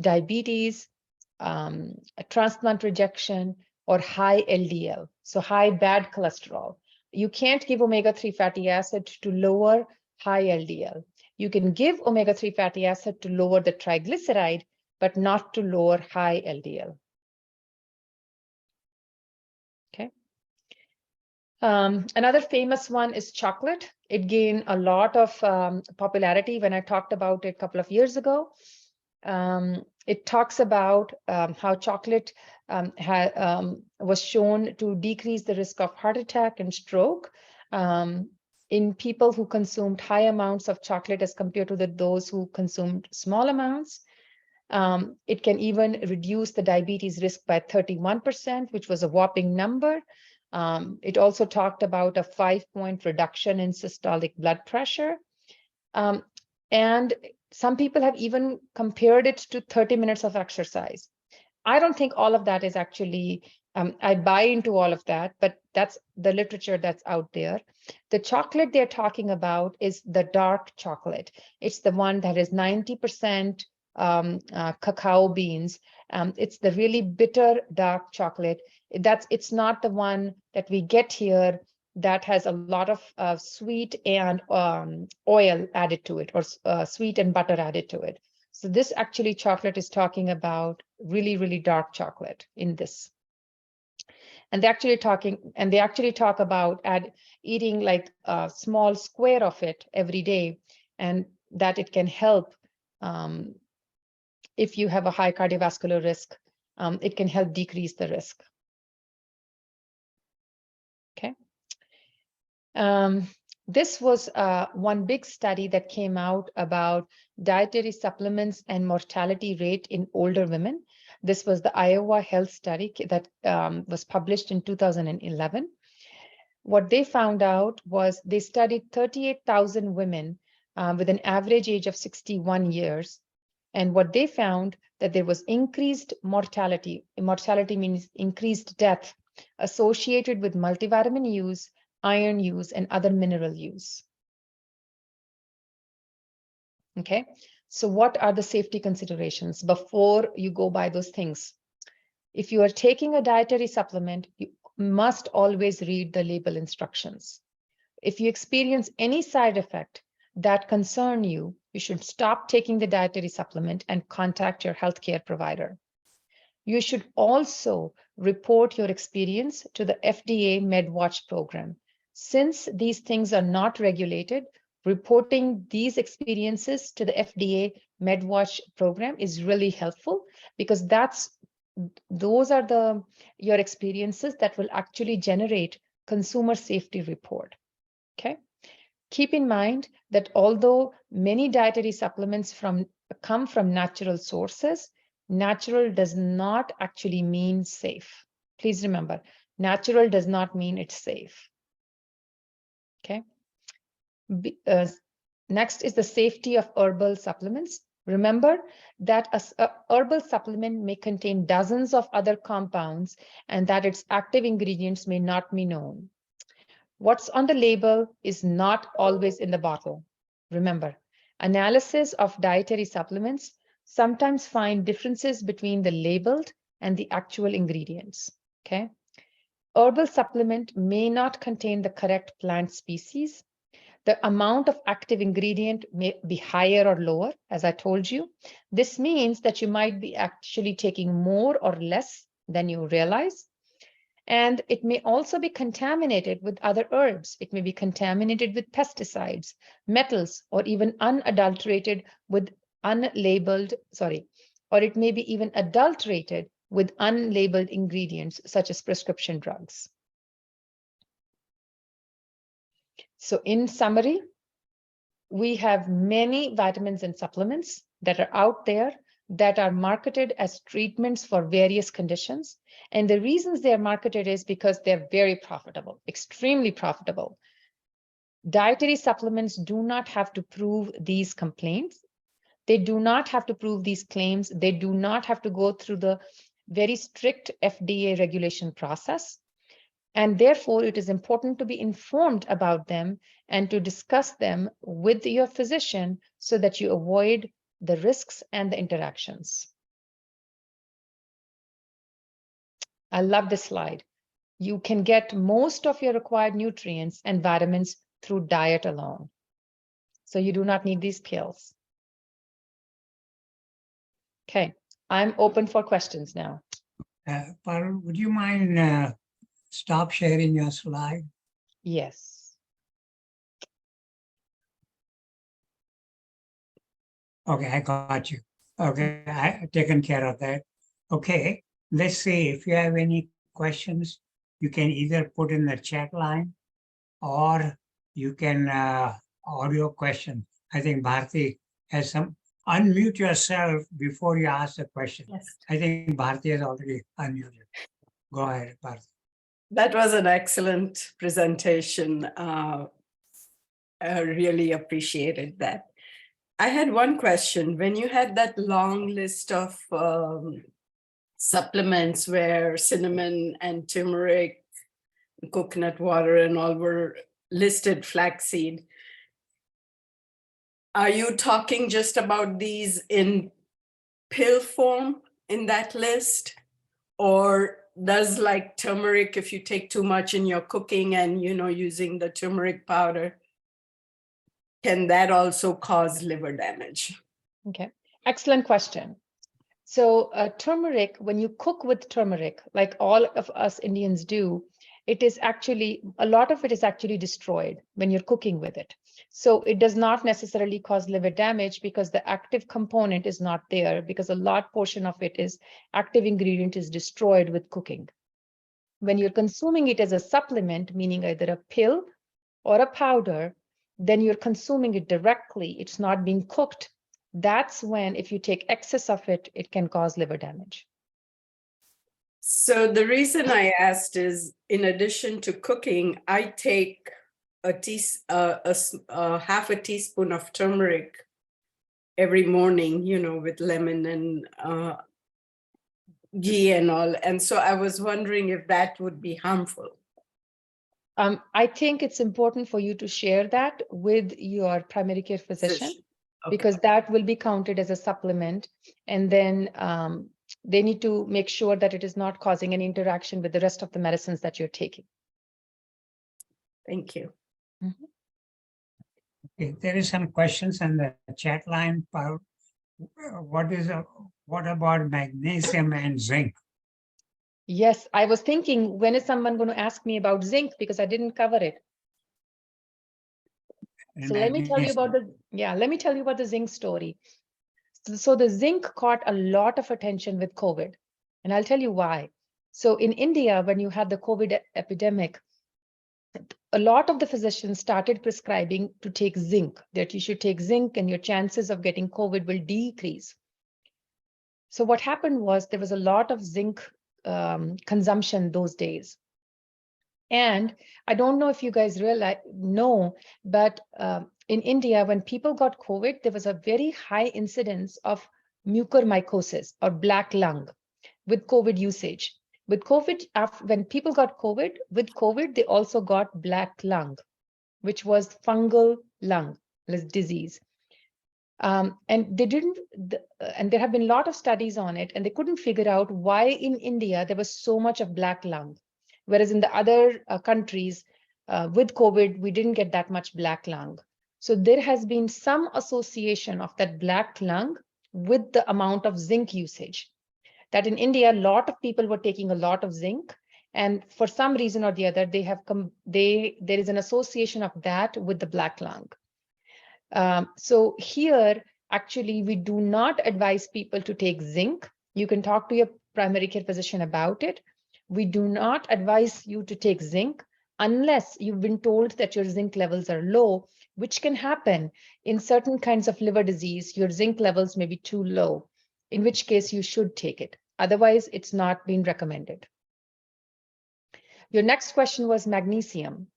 diabetes, transplant rejection, or high LDL, so high bad cholesterol. You can't give omega-3 fatty acid to lower high LDL. You can give omega-3 fatty acid to lower the triglyceride, but not to lower high LDL. Okay. Another famous one is chocolate. It gained a lot of popularity when I talked about it a couple of years ago. It talks about how chocolate was shown to decrease the risk of heart attack and stroke in people who consumed high amounts of chocolate as compared to those who consumed small amounts. It can even reduce the diabetes risk by 31%, which was a whopping number. It also talked about a 5-point reduction in systolic blood pressure. And some people have even compared it to 30 minutes of exercise. I don't think all of that is actually, I buy into all of that, but that's the literature that's out there. The chocolate they're talking about is the dark chocolate. It's the one that is 90% cacao beans. It's the really bitter dark chocolate. It's not the one that we get here that has a lot of sweet and oil added to it, or sweet and butter added to it. So this actually chocolate is talking about really, really dark chocolate in this. And they actually talk about eating like a small square of it every day, and that it can help if you have a high cardiovascular risk. It can help decrease the risk. Okay. This was one big study that came out about dietary supplements and mortality rate in older women. This was the Iowa Health Study that was published in 2011. What they found out was they studied 38,000 women with an average age of 61 years. And what they found that there was increased mortality. Mortality means increased death associated with multivitamin use, iron use, and other mineral use. Okay, so what are the safety considerations before you go buy those things? If you are taking a dietary supplement, you must always read the label instructions. If you experience any side effect that concern you, you should stop taking the dietary supplement and contact your healthcare provider. You should also report your experience to the FDA MedWatch program. Since these things are not regulated, reporting these experiences to the FDA MedWatch program is really helpful, because those are your experiences that will actually generate consumer safety report. Okay. Keep in mind that although many dietary supplements come from natural sources, natural does not actually mean safe. Please remember, natural does not mean it's safe. Okay. Next is the safety of herbal supplements. Remember that a herbal supplement may contain dozens of other compounds and that its active ingredients may not be known. What's on the label is not always in the bottle. Remember, analysis of dietary supplements sometimes find differences between the labeled and the actual ingredients. Okay. Herbal supplement may not contain the correct plant species. The amount of active ingredient may be higher or lower, as I told you. This means that you might be actually taking more or less than you realize. And it may also be contaminated with other herbs. It may be contaminated with pesticides, metals, or even unadulterated with unlabeled, or it may be even adulterated with unlabeled ingredients such as prescription drugs. So in summary, we have many vitamins and supplements that are out there that are marketed as treatments for various conditions. And the reasons they are marketed is because they're very profitable, extremely profitable. Dietary supplements do not have to prove these complaints. They do not have to prove these claims. They do not have to go through the very strict FDA regulation process. And therefore, it is important to be informed about them and to discuss them with your physician so that you avoid the risks and the interactions. I love this slide. You can get most of your required nutrients and vitamins through diet alone. So you do not need these pills. Okay, I'm open for questions now. Parul, would you mind stop sharing your slide? Yes. Okay, I got you. Okay, I've taken care of that. Okay, let's see if you have any questions, you can either put in the chat line or you can audio question. I think Bharti has some. Unmute yourself before you ask the question. Yes. I think Bharti has already unmuted. Go ahead, Bharti. That was an excellent presentation. I really appreciated that. I had one question. When you had that long list of supplements where cinnamon and turmeric, coconut water and all were listed, flaxseed, are you talking just about these in pill form in that list? Or does like turmeric, if you take too much in your cooking and, you know, using the turmeric powder, can that also cause liver damage? Okay, excellent question. So turmeric, when you cook with turmeric, like all of us Indians do, it is actually, a lot of it is actually destroyed when you're cooking with it. So it does not necessarily cause liver damage because the active component is not there, because a large portion of it is active ingredient is destroyed with cooking. When you're consuming it as a supplement, meaning either a pill or a powder, then you're consuming it directly. It's not being cooked. That's when, if you take excess of it, it can cause liver damage. So the reason I asked is, in addition to cooking, I take half a teaspoon of turmeric every morning, you know, with lemon and ghee and all. And so I was wondering if that would be harmful. I think it's important for you to share that with your primary care physician, Okay. because that will be counted as a supplement. And then they need to make sure that it is not causing any interaction with the rest of the medicines that you're taking. Thank you. Mm-hmm. Okay, there is some questions on the chat line. Parul. What about magnesium and zinc? Yes, I was thinking, when is someone going to ask me about zinc, because I didn't cover it. So let me tell you about the zinc story. So the zinc caught a lot of attention with COVID, and I'll tell you why. So in India, when you had the COVID epidemic, a lot of the physicians started prescribing to take zinc, that you should take zinc and your chances of getting COVID will decrease. So what happened was there was a lot of zinc consumption those days. And I don't know if you guys know, but in India, when people got COVID, there was a very high incidence of mucormycosis or black lung with COVID usage. With COVID, when people got COVID, with COVID, they also got black lung, which was fungal lung disease. And there have been a lot of studies on it, and they couldn't figure out why in India there was so much of black lung, whereas in the other countries with COVID, we didn't get that much black lung. So there has been some association of that black lung with the amount of zinc usage. That in India, a lot of people were taking a lot of zinc, And for some reason or the other, there is an association of that with the black lung. So here, actually, we do not advise people to take zinc. You can talk to your primary care physician about it. We do not advise you to take zinc unless you've been told that your zinc levels are low, which can happen in certain kinds of liver disease. Your zinc levels may be too low, in which case you should take it. Otherwise, it's not been recommended. Your next question was magnesium.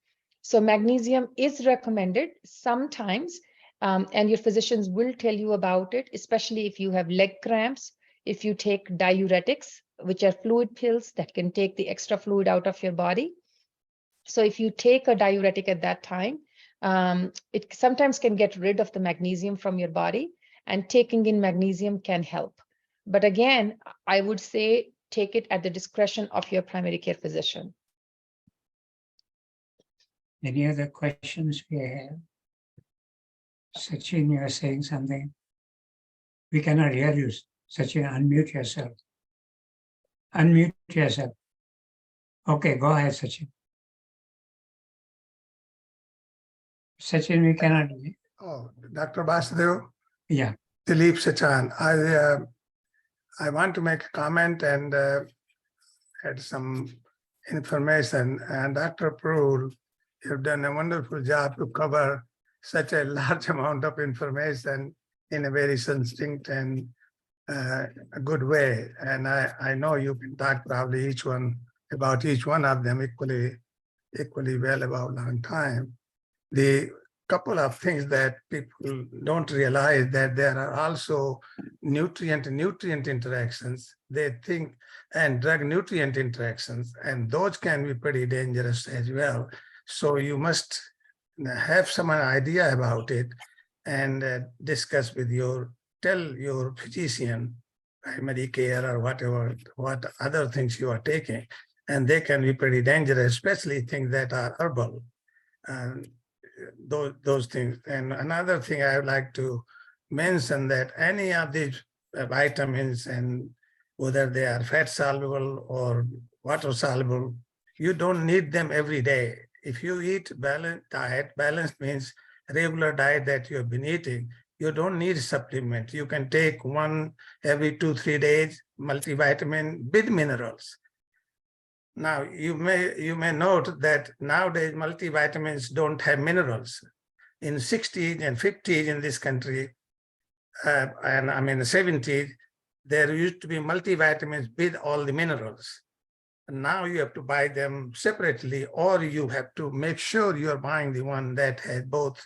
So magnesium is recommended sometimes, and your physicians will tell you about it, especially if you have leg cramps, if you take diuretics, which are fluid pills that can take the extra fluid out of your body. So if you take a diuretic at that time, it sometimes can get rid of the magnesium from your body, and taking in magnesium can help. But again, I would say take it at the discretion of your primary care physician. Any other questions we have? Sachin, you are saying something? We cannot hear you. Sachin, unmute yourself. Unmute yourself. Okay, go ahead, Sachin. Sachin, we cannot. Oh, Dr. Basudev, Yeah. Dilip Sachan. I want to make a comment and add some information. And Dr. Parul, you've done a wonderful job to cover such a large amount of information in a very succinct and a good way. And I know you can talk probably about each one of them equally well about a long time. The couple of things that people don't realize that there are also nutrient interactions, they think, and drug nutrient interactions, and those can be pretty dangerous as well. So you must have some idea about it and discuss with tell your physician, primary care or whatever, what other things you are taking, and they can be pretty dangerous, especially things that are herbal. Those things. And another thing I would like to mention that any of these vitamins, and whether they are fat soluble or water soluble, you don't need them every day. If you eat balanced diet, balanced means regular diet that you have been eating, you don't need supplement. You can take one every 2-3 days, multivitamin with minerals. Now, you may note that nowadays multivitamins don't have minerals. In 60s and 50s in this country, and I mean the 70s, there used to be multivitamins with all the minerals. And now you have to buy them separately, or you have to make sure you are buying the one that has both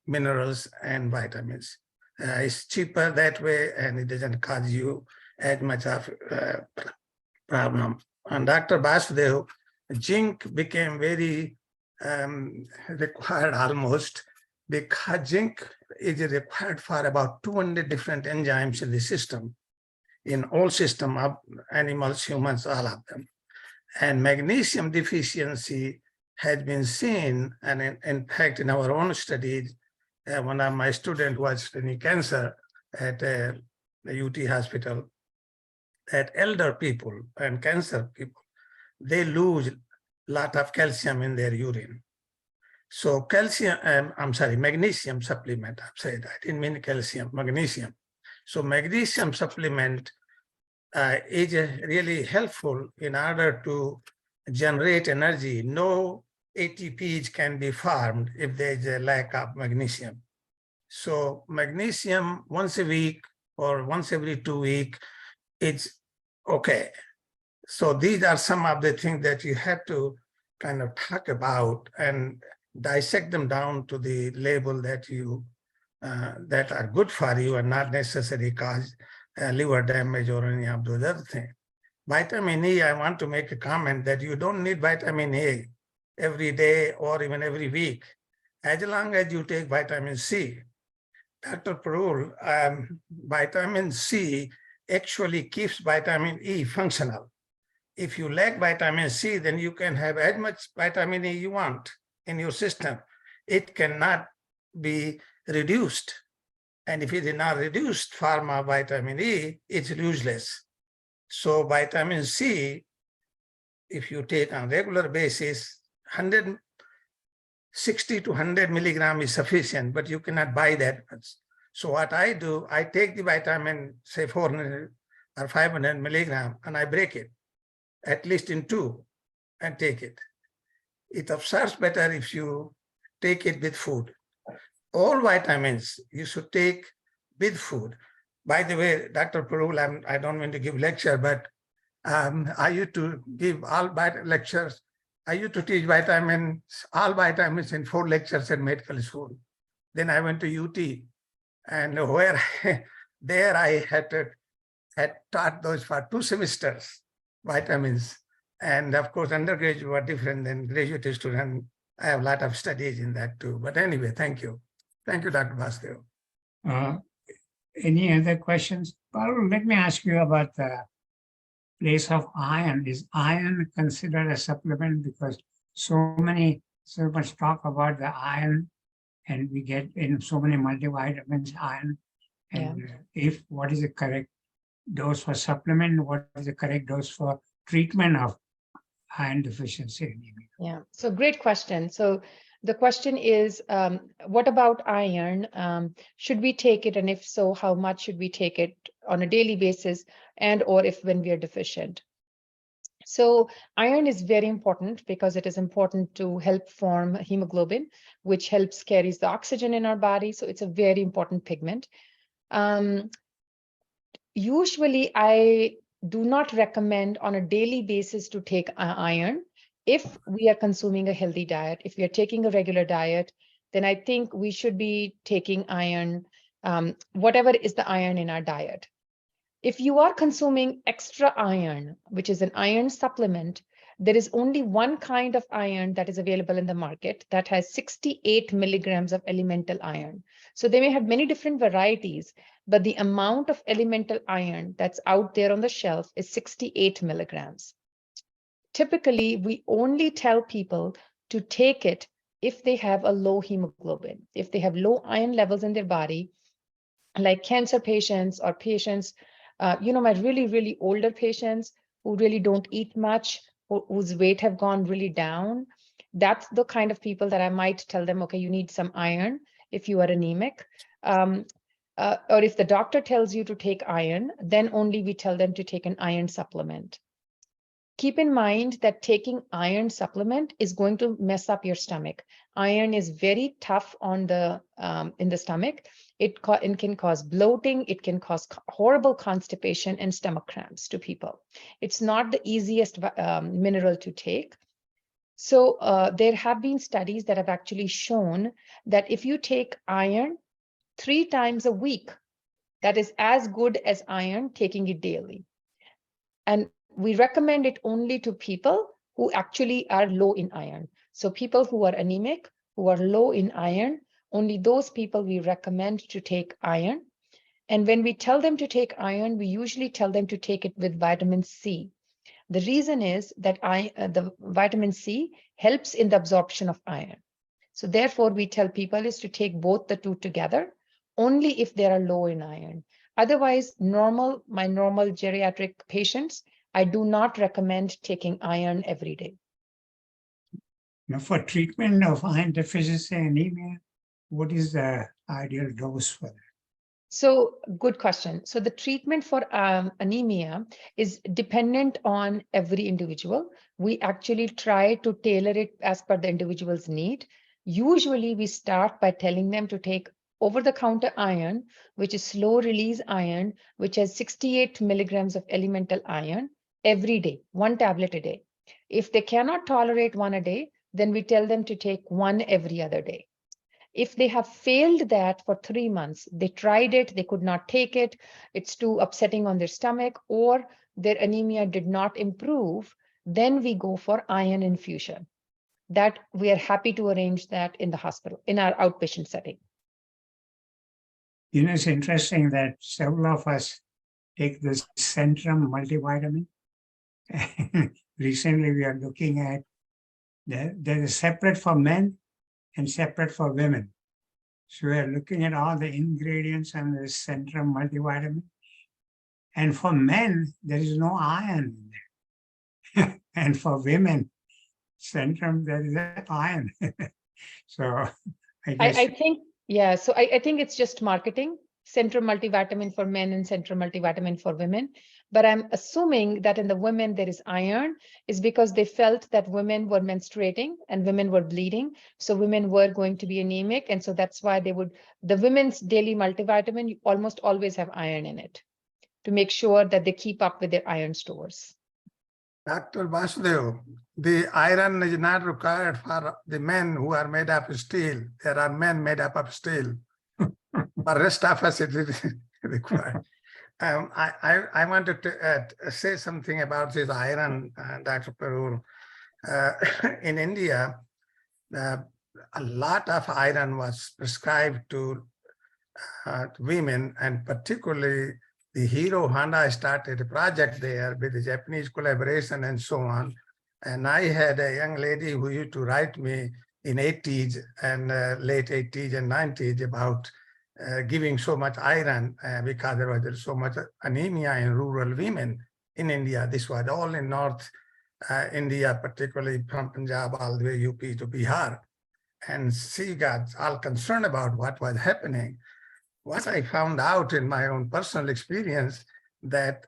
minerals and vitamins. It's cheaper that way, and it doesn't cause you as much of a problem. And Dr. Basudev, zinc became very required almost, because zinc is required for about 200 different enzymes in the system, in all system of animals, humans, all of them. And magnesium deficiency has been seen, and in fact, in our own studies, one of my students was studying cancer at the UT hospital, that elder people and cancer people, they lose a lot of calcium in their urine. So magnesium supplement, I said, I didn't mean calcium, magnesium. So magnesium supplement is really helpful in order to generate energy. No ATPs can be formed if there's a lack of magnesium. So magnesium once a week or once every 2 weeks, it's okay. So these are some of the things that you have to kind of talk about and dissect them down to the label that that are good for you and not necessarily cause liver damage or any of those other things. Vitamin E, I want to make a comment that you don't need vitamin A every day or even every week, as long as you take vitamin C. Dr. Parul, vitamin C actually keeps vitamin E functional. If you lack vitamin C, then you can have as much vitamin E you want in your system. It cannot be reduced. And if it is not reduced form of vitamin E, it's useless. So vitamin C if you take on regular basis, 160 to 100 milligram is sufficient, but you cannot buy that much. So what I do, I take the vitamin, say 400 or 500 milligram, and I break it, at least in two, and take it. It absorbs better if you take it with food. All vitamins you should take with food. By the way, Dr. Parul, I don't mean to give lecture, but I used to give lectures. I used to teach all vitamins in 4 lectures in medical school. Then I went to UT, and where there I had taught those for 2 semesters, vitamins. And of course, undergraduate were different than graduate student. I have a lot of studies in that too. But anyway, thank you. Thank you, Dr. Bhasdev. Any other questions? Parul, let me ask you about the place of iron. Is iron considered a supplement? Because so much talk about the iron, and we get in so many multivitamins, iron. And what is the correct dose for supplement? What is the correct dose for treatment of iron deficiency anemia? Yeah, so great question. So the question is, what about iron? Should we take it? And if so, how much should we take it on a daily basis, and or if when we are deficient? So iron is very important because it is important to help form hemoglobin, which helps carries the oxygen in our body. So it's a very important pigment. Usually, I do not recommend on a daily basis to take iron. If we are consuming a healthy diet, if we are taking a regular diet, then I think we should be taking iron, whatever is the iron in our diet. If you are consuming extra iron, which is an iron supplement, there is only one kind of iron that is available in the market that has 68 milligrams of elemental iron. So they may have many different varieties, but the amount of elemental iron that's out there on the shelf is 68 milligrams. Typically, we only tell people to take it if they have a low hemoglobin, if they have low iron levels in their body, like cancer patients or patients, my really, really older patients who really don't eat much, whose weight have gone really down. That's the kind of people that I might tell them, okay, you need some iron if you are anemic. Or if the doctor tells you to take iron, then only we tell them to take an iron supplement. Keep in mind that taking iron supplement is going to mess up your stomach. Iron is very tough on the in the stomach. It can cause bloating. It can cause horrible constipation and stomach cramps to people. It's not the easiest mineral to take. So there have been studies that have actually shown that if you take iron 3 times a week, that is as good as iron taking it daily. And we recommend it only to people who actually are low in iron. So people who are anemic, who are low in iron, only those people we recommend to take iron. And when we tell them to take iron, we usually tell them to take it with vitamin C. The reason is that the vitamin C helps in the absorption of iron. So therefore, we tell people is to take both the two together, only if they are low in iron. Otherwise, my normal geriatric patients, I do not recommend taking iron every day. Now, for treatment of iron deficiency anemia, what is the ideal dose for that? So good question. So the treatment for anemia is dependent on every individual. We actually try to tailor it as per the individual's need. Usually we start by telling them to take over-the-counter iron, which is slow-release iron, which has 68 milligrams of elemental iron every day, 1 tablet a day. If they cannot tolerate 1 a day, then we tell them to take 1 every other day. If they have failed that for 3 months, they tried it, they could not take it, it's too upsetting on their stomach, or their anemia did not improve, then we go for iron infusion. That we are happy to arrange that in the hospital, in our outpatient setting. You know, it's interesting that several of us take this Centrum multivitamin. Recently, we are looking at there is separate for men and separate for women. So we are looking at all the ingredients and the Centrum multivitamin. And for men, there is no iron in there. And for women, Centrum, there is iron. So I guess I think, yeah, so I think it's just marketing, Centrum multivitamin for men and Centrum multivitamin for women. But I'm assuming that in the women there is iron is because they felt that women were menstruating and women were bleeding. So women were going to be anemic. And so that's why they would, the women's daily multivitamin, you almost always have iron in it to make sure that they keep up with their iron stores. Dr. Vasudev, the iron is not required for the men who are made up of steel. There are men made up of steel. For rest of us, it is required. I wanted to say something about this iron, Dr. Parul. In India, a lot of iron was prescribed to women, and particularly the Hero Honda started a project there with the Japanese collaboration and so on. And I had a young lady who used to write me in 80s and late 80s and 90s about giving so much iron because there was so much anemia in rural women in India. This was all in North India, particularly from Punjab all the way UP to Bihar. And she got all concerned about what was happening. What I found out in my own personal experience that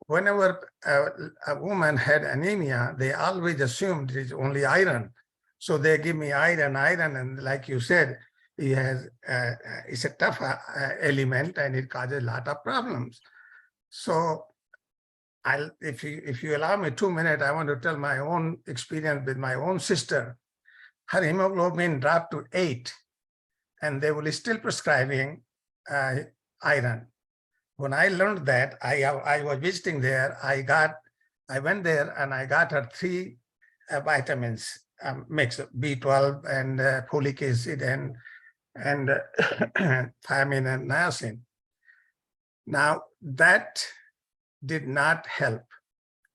whenever a woman had anemia, they always assumed it is only iron. So they give me iron, and like you said, it's a tough element and it causes a lot of problems. So if you allow me 2 minutes, I want to tell my own experience with my own sister. Her hemoglobin dropped to 8, and they were still prescribing iron. When I learned that, I was visiting there. I went there and I got her 3 vitamins mix, B12 and folic acid and thiamine and niacin. Now that did not help.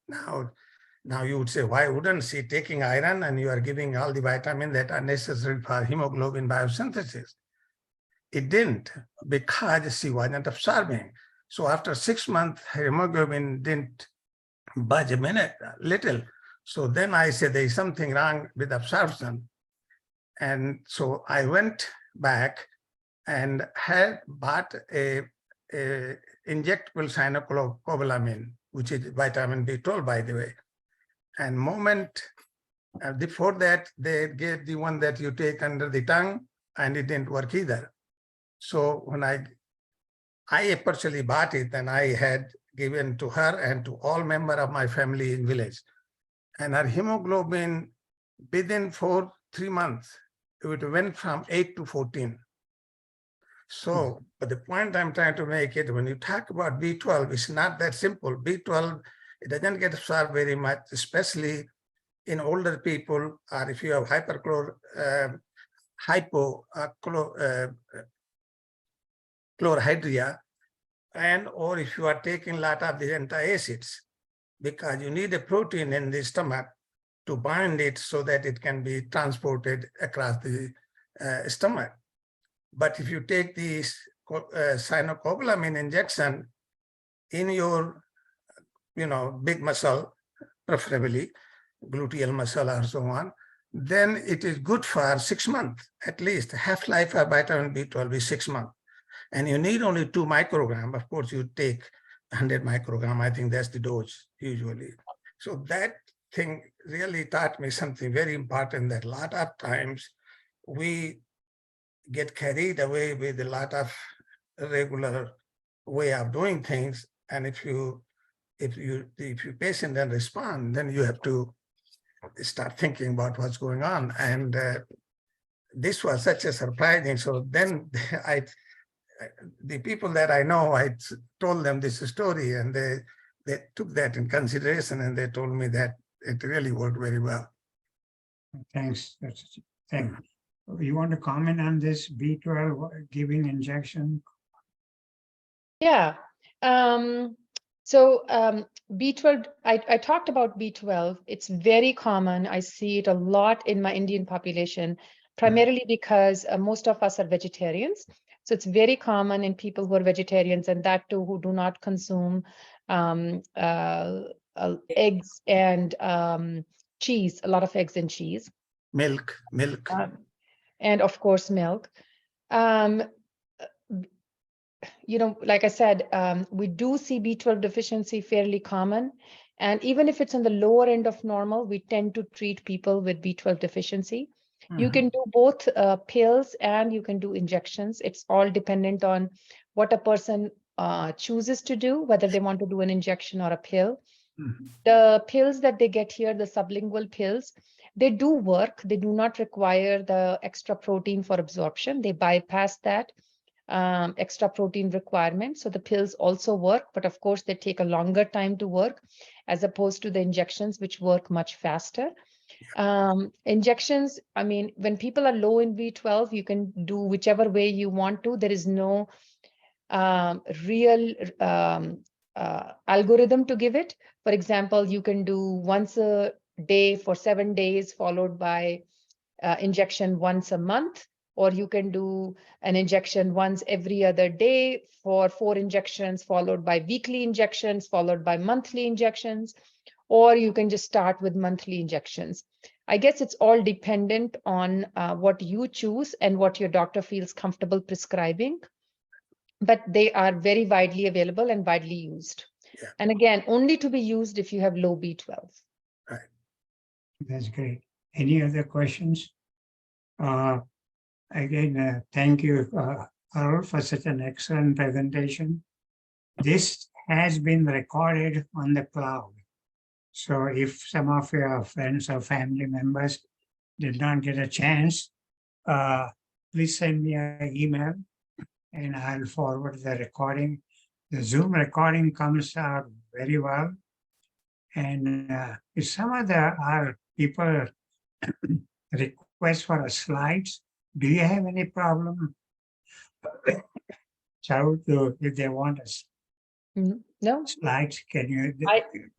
Now you would say, why wouldn't she taking iron and you are giving all the vitamins that are necessary for hemoglobin biosynthesis? It didn't, because she wasn't absorbing. So after 6 months, her hemoglobin didn't budge a little. So then I said, there's something wrong with absorption. And so I went back and had bought a injectable cyanocobalamin, which is vitamin B12, by the way. And before that, they gave the one that you take under the tongue, and it didn't work either. So when I personally bought it, and I had given to her and to all members of my family in village. And her hemoglobin within 3 months, it went from 8 to 14. So, but the point I'm trying to make it, when you talk about B12, it's not that simple. B12, it doesn't get absorbed very much, especially in older people, or if you have chlorhydria, and or if you are taking a lot of the antacids, because you need a protein in the stomach to bind it so that it can be transported across the stomach. But if you take the cyanocobalamin injection in your, big muscle, preferably gluteal muscle or so on, then it is good for 6 months, at least. Half-life of vitamin B12 is 6 months. And you need only 2 micrograms. Of course, you take 100 micrograms. I think that's the dose usually. So that thing really taught me something very important, that a lot of times we get carried away with a lot of regular way of doing things. And if you patient and respond, then you have to start thinking about what's going on. And this was such a surprising. So then the people that I know, I told them this story, and they took that in consideration, and they told me that it really worked very well. Thanks. Thank you. You want to comment on this B12 giving injection? Yeah. So B12, I talked about B12. It's very common. I see it a lot in my Indian population, primarily because most of us are vegetarians. So it's very common in people who are vegetarians, and that too who do not consume eggs and cheese, a lot of eggs and cheese, Milk. and of course milk. Um, like I said, we do see B12 deficiency fairly common. And even if it's on the lower end of normal, we tend to treat people with B12 deficiency. You Mhm. can do both pills and you can do injections. It's all dependent on what a person chooses to do, whether they want to do an injection or a pill. Mhm. The pills that they get here, the sublingual pills, they do work. They do not require the extra protein for absorption. They bypass that extra protein requirement. So the pills also work, but of course they take a longer time to work as opposed to the injections, which work much faster. Injections, I mean, when people are low in B12, you can do whichever way you want to. There is no real algorithm to give it. For example, you can do once a day for 7 days, followed by injection once a month, or you can do an injection once every other day for 4 injections, followed by weekly injections, followed by monthly injections, or you can just start with monthly injections. I guess it's all dependent on what you choose and what your doctor feels comfortable prescribing, but they are very widely available and widely used. Yeah. And again, only to be used if you have low B12. That's great. Any other questions? Again, thank you, Parul, for such an excellent presentation. This has been recorded on the cloud. So if some of your friends or family members did not get a chance, please send me an email and I'll forward the recording. The Zoom recording comes out very well. And if some of our people request for a slides, do you have any problem? Charul, if they want us No, slides, can you?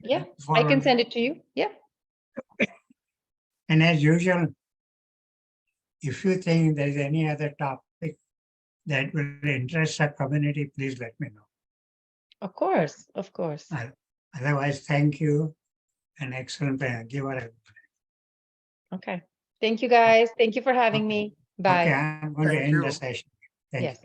yeah, I forward can them? send it to you. Yeah. And as usual, if you think there's any other topic that will interest our community, please let me know. Of course, of course. Otherwise, thank you. An excellent give her Okay. Thank you, guys. Thank you for having me. Okay, Bye. I'm going to Thank end the you. session. Thank you. Yes.